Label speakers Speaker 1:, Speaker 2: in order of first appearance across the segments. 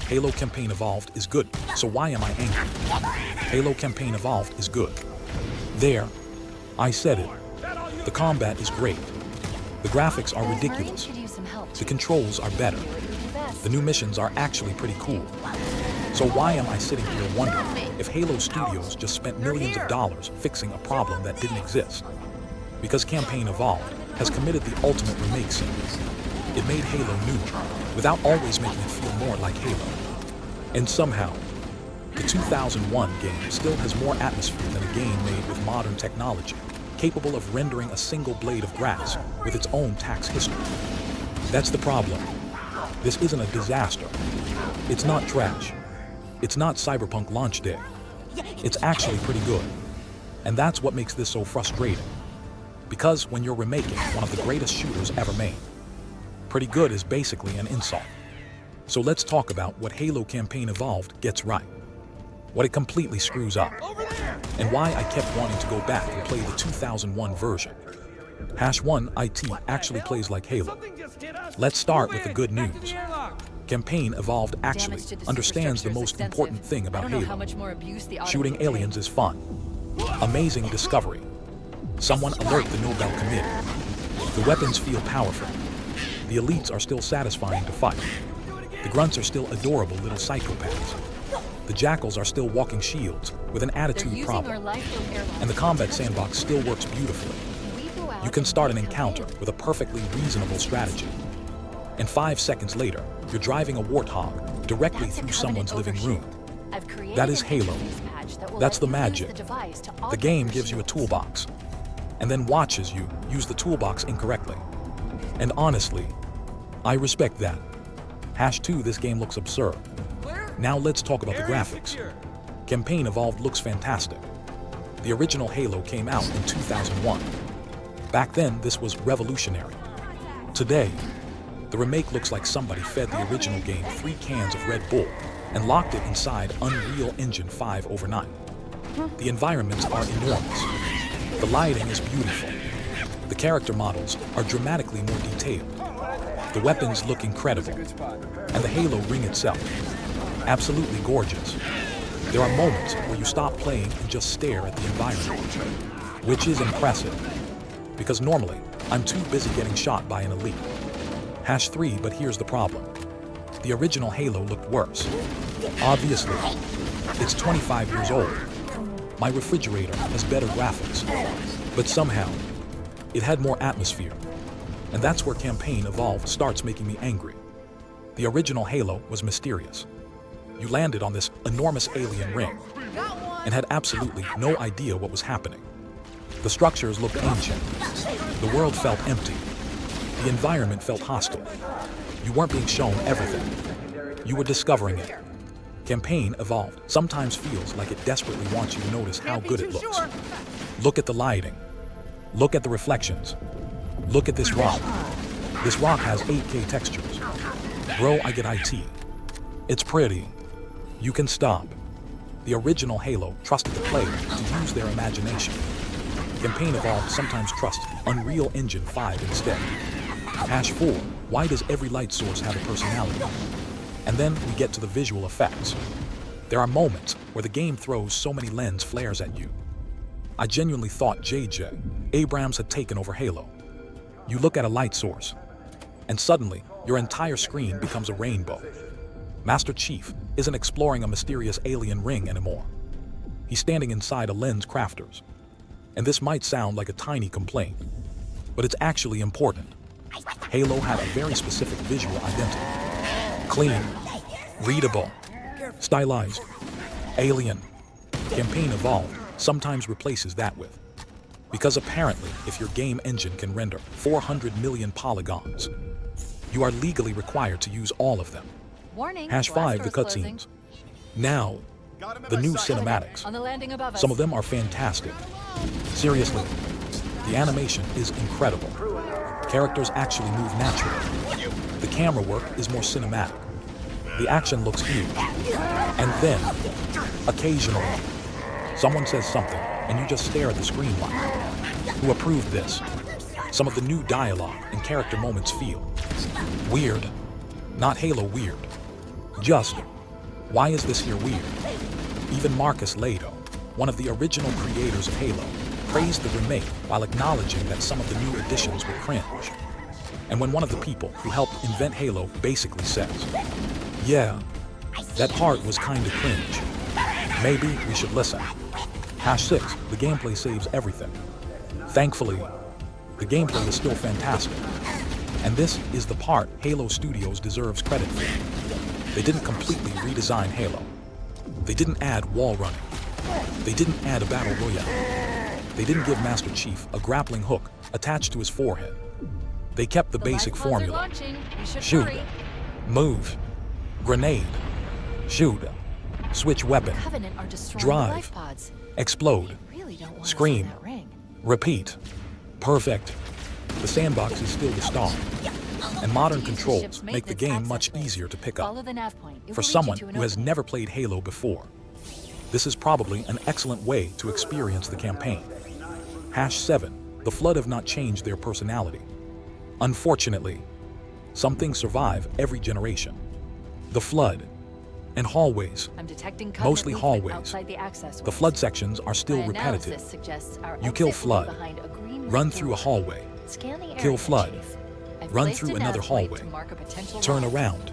Speaker 1: Halo Campaign Evolved is good, so why am I angry? Halo Campaign Evolved is good. There, I said it. The combat is great. The graphics are ridiculous. The controls are better. The new missions are actually pretty cool. So why am I sitting here wondering if Halo Studios just spent millions of dollars fixing a problem that didn't exist? Because Campaign Evolved has committed the ultimate remake sin. It made Halo new, without always making it feel more like Halo. And somehow, the 2001 game still has more atmosphere than a game made with modern technology, capable of rendering a single blade of grass with its own tax history. That's the problem. This isn't a disaster. It's not trash. It's not Cyberpunk launch day. It's actually pretty good. And that's what makes this so frustrating. Because when you're remaking one of the greatest shooters ever made, pretty good is basically an insult. So let's talk about what Halo Campaign Evolved gets right, what it completely screws up, and why I kept wanting to go back and play the 2001 version. #1IT actually plays like Halo. Let's start with the good news. Campaign Evolved actually understands the most important thing about Halo. Shooting aliens is fun. Amazing discovery. Someone alert the Nobel Committee. The weapons feel powerful. The elites are still satisfying to fight. The grunts are still adorable little psychopaths. The jackals are still walking shields with an attitude problem. And the combat sandbox still works beautifully. You can start an encounter with a perfectly reasonable strategy. And 5 seconds later, you're driving a warthog directly through someone's living room. That is Halo. That's the magic. The game gives you a toolbox, and then watches you use the toolbox incorrectly. And honestly, I respect that. #2, this game looks absurd. Now let's talk about the graphics. Campaign Evolved looks fantastic. The original Halo came out in 2001. Back then, this was revolutionary. Today, the remake looks like somebody fed the original game 3 cans of Red Bull and locked it inside Unreal Engine 5 overnight. The environments are enormous. The lighting is beautiful. The character models are dramatically more detailed. The weapons look incredible. And the Halo ring itself, absolutely gorgeous. There are moments where you stop playing and just stare at the environment, which is impressive. Because normally, I'm too busy getting shot by an elite. #3, but here's the problem. The original Halo looked worse. Obviously, it's 25 years old. My refrigerator has better graphics. But somehow, it had more atmosphere. And that's where Campaign Evolved starts making me angry. The original Halo was mysterious. You landed on this enormous alien ring and had absolutely no idea what was happening. The structures looked ancient. The world felt empty. The environment felt hostile. You weren't being shown everything. You were discovering it. Campaign Evolved sometimes feels like it desperately wants you to notice how good it looks. Look at the lighting. Look at the reflections. Look at this rock. This rock has 8K textures. Bro, I get IT. It's pretty. You can stop. The original Halo trusted the player to use their imagination. Campaign Evolved sometimes trusts Unreal Engine 5 instead. #4, why does every light source have a personality? And then we get to the visual effects. There are moments where the game throws so many lens flares at you. I genuinely thought J.J. Abrams had taken over Halo. You look at a light source, and suddenly your entire screen becomes a rainbow. Master Chief isn't exploring a mysterious alien ring anymore. He's standing inside a lens crafter's. And this might sound like a tiny complaint, but it's actually important. Halo had a very specific visual identity. Clean, readable, stylized, alien. Campaign Evolved sometimes replaces that with. Because apparently, if your game engine can render 400 million polygons, you are legally required to use all of them. #5, the cutscenes. Now, the new cinematics. Some of them are fantastic. Seriously, the animation is incredible. Characters actually move naturally. The camera work is more cinematic. The action looks huge. And then, occasionally, someone says something and you just stare at the screen like, who approved this? Some of the new dialogue and character moments feel weird. Not Halo weird. Just Why is this here weird? Even Marcus Lado, one of the original creators of Halo, praised the remake while acknowledging that some of the new additions were cringe. And when one of the people who helped invent Halo basically says, yeah, that part was kinda cringe. Maybe we should listen. #6, the gameplay saves everything. Thankfully, the gameplay is still fantastic. And this is the part Halo Studios deserves credit for. They didn't completely redesign Halo. They didn't add wall running. They didn't add a battle royale. They didn't give Master Chief a grappling hook attached to his forehead. They kept the basic formula. Shoot, move, grenade, shoot, switch weapon, drive, explode, scream, repeat. Perfect. The sandbox is still the star, and modern controls make the game much easier to pick up. For someone who has never played Halo before, this is probably an excellent way to experience the campaign. #7, the Flood have not changed their personality. Unfortunately, some things survive every generation. The Flood and hallways, mostly hallways. The Flood sections are still repetitive. You kill Flood, run through a hallway, kill Flood, run through another hallway, turn around,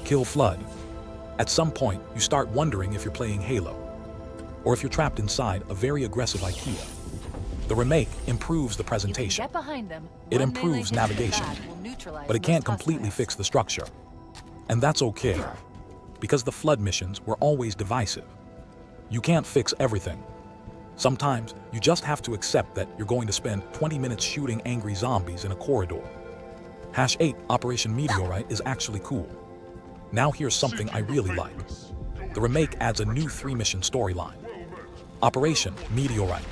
Speaker 1: kill Flood. At some point, you start wondering if you're playing Halo, or if you're trapped inside a very aggressive IKEA. The remake improves the presentation. It improves navigation, but it can't completely fix the structure. And that's okay, because the Flood missions were always divisive. You can't fix everything. Sometimes you just have to accept that you're going to spend 20 minutes shooting angry zombies in a corridor. #8, Operation Meteorite is actually cool. Now here's something I really like. The remake adds a new 3-mission storyline. Operation Meteorite.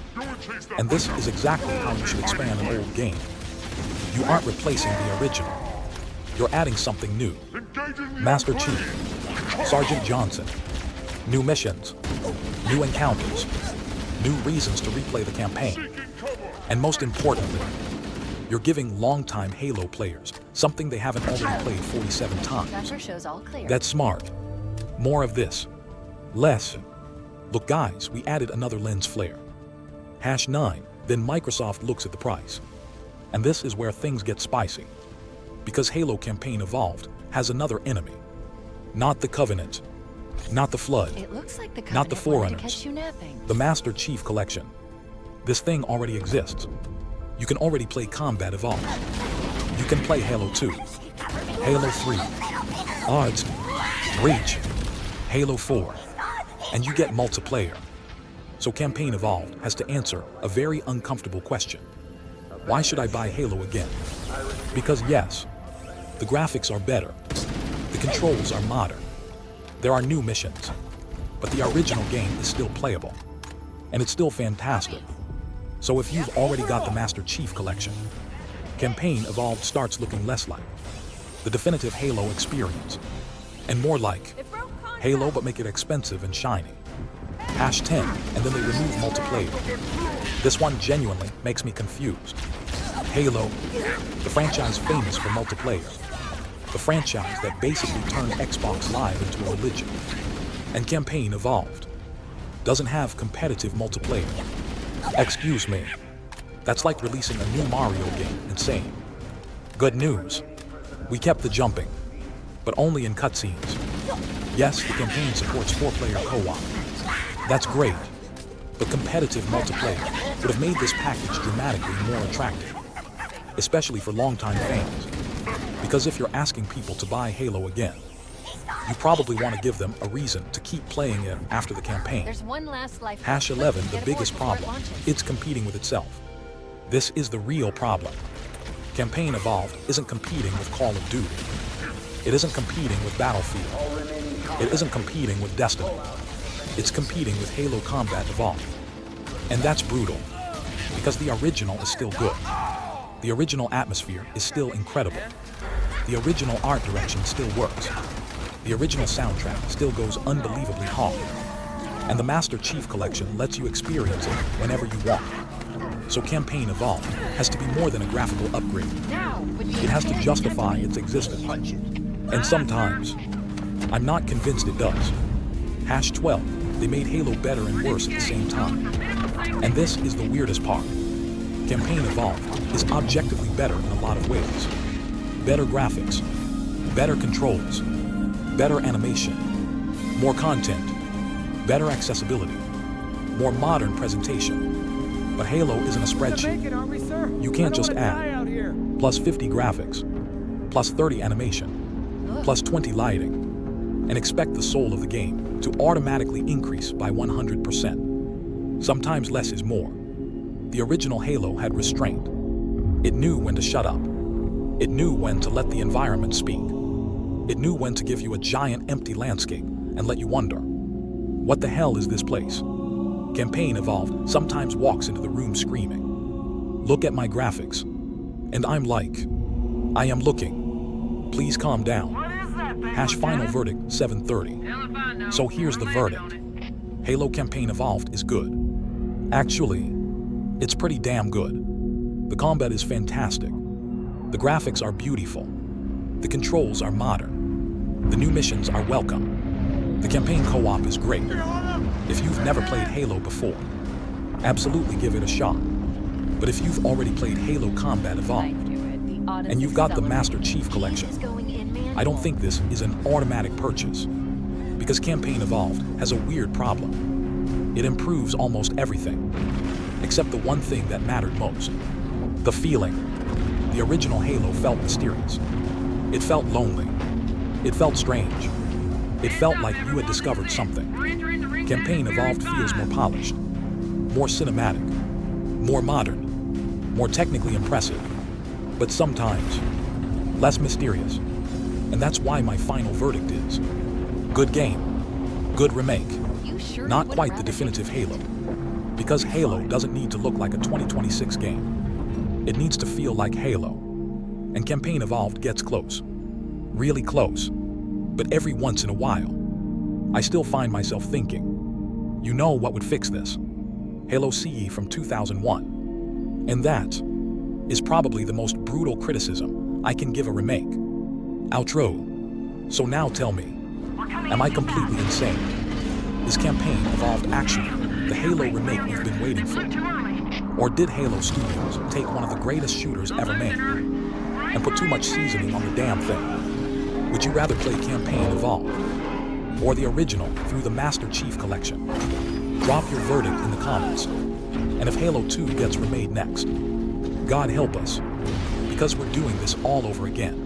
Speaker 1: And this is exactly how you should expand an old game. You aren't replacing the original. You're adding something new. Master Chief, Sergeant Johnson, new missions, new encounters, new reasons to replay the campaign. And most importantly, you're giving longtime Halo players something they haven't already played 47 times. That's smart. More of this. Less. Look guys, we added another lens flare. #9, then Microsoft looks at the price. And this is where things get spicy. Because Halo Campaign Evolved has another enemy. Not the Covenant, not the Flood, not the Forerunners, the Master Chief Collection. This thing already exists. You can already play Combat Evolved. You can play Halo 2, Halo 3, Odds, Reach, Halo 4, and you get multiplayer. So Campaign Evolved has to answer a very uncomfortable question. Why should I buy Halo again? Because yes, the graphics are better, the controls are modern, there are new missions, but the original game is still playable, and it's still fantastic. So if you've already got the Master Chief Collection, Campaign Evolved starts looking less like the definitive Halo experience, and more like Halo but make it expensive and shiny. #10, and then they remove multiplayer. This one genuinely makes me confused. Halo, the franchise famous for multiplayer. The franchise that basically turned Xbox Live into a religion. And Campaign Evolved doesn't have competitive multiplayer. Excuse me. That's like releasing a new Mario game and saying, good news, we kept the jumping, but only in cutscenes. Yes, the campaign supports 4-player co-op. That's great, but competitive multiplayer would have made this package dramatically more attractive, especially for longtime fans. Because if you're asking people to buy Halo again, you probably want to give them a reason to keep playing it after the campaign. #11, the biggest problem, it's competing with itself. This is the real problem. Campaign Evolved isn't competing with Call of Duty. It isn't competing with Battlefield. It isn't competing with Destiny. It's competing with Halo Combat Evolved. And that's brutal, because the original is still good. The original atmosphere is still incredible. The original art direction still works. The original soundtrack still goes unbelievably hard. And the Master Chief Collection lets you experience it whenever you want. So Campaign Evolved has to be more than a graphical upgrade. It has to justify its existence. And sometimes, I'm not convinced it does. #12, they made Halo better and worse at the same time. And this is the weirdest part. Campaign Evolved is objectively better in a lot of ways. Better graphics, better controls, better animation, more content, better accessibility, more modern presentation. But Halo isn't a spreadsheet. You can't just add plus 50 graphics, plus 30 animation, plus 20 lighting, and expect the soul of the game to automatically increase by 100%. Sometimes less is more. The original Halo had restraint. It knew when to shut up. It knew when to let the environment speak. It knew when to give you a giant empty landscape and let you wonder, what the hell is this place? Campaign Evolved sometimes walks into the room screaming, look at my graphics. And I'm like, I am looking. Please calm down. #final verdict 730. So here's the verdict. Halo Campaign Evolved is good. Actually, it's pretty damn good. The combat is fantastic. The graphics are beautiful. The controls are modern. The new missions are welcome. The campaign co-op is great. If you've never played Halo before, absolutely give it a shot. But if you've already played Halo Combat Evolved, and you've got the Master Chief Collection, I don't think this is an automatic purchase. Because Campaign Evolved has a weird problem. It improves almost everything, except the one thing that mattered most. The feeling. The original Halo felt mysterious. It felt lonely. It felt strange. It felt like you had discovered something. Campaign Evolved feels more polished, more cinematic, more modern, more technically impressive, but sometimes less mysterious. And that's why my final verdict is good game, good remake, not quite the definitive Halo. Because Halo doesn't need to look like a 2026 game. It needs to feel like Halo. And Campaign Evolved gets close. Really close. But every once in a while, I still find myself thinking, you know what would fix this? Halo CE from 2001. And that is probably the most brutal criticism I can give a remake. Outro. So now tell me, am I completely insane? Is Campaign Evolved actually the Halo remake we've been waiting for? Or did Halo Studios take one of the greatest shooters ever made and put too much seasoning on the damn thing? Would you rather play Campaign Evolved or the original through the Master Chief Collection? Drop your verdict in the comments. And if Halo 2 gets remade next, God help us, because we're doing this all over again.